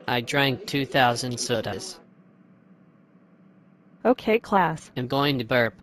I drank 2,000 sodas. Okay, class. I'm going to burp.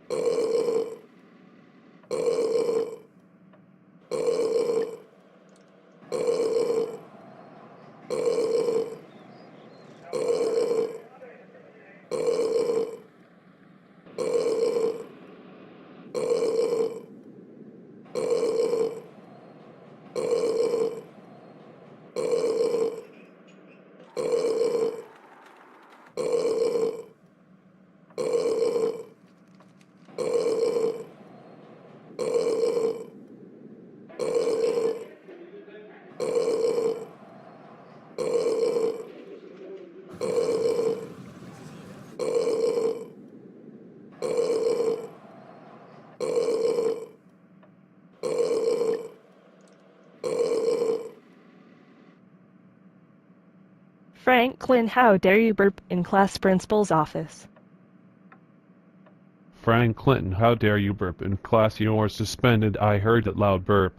Franklin, how dare you burp in class principal's office? Frank Clinton, how dare you burp in class? You're suspended. I heard that loud burp.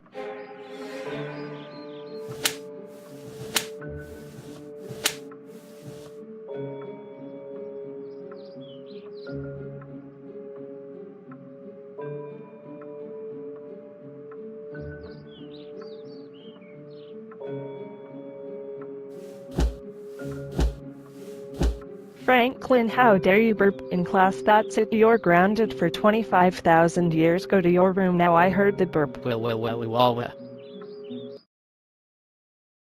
Franklin, how dare you burp in class? That's it. You're grounded for 25,000 years. Go to your room now. I heard the burp. Well.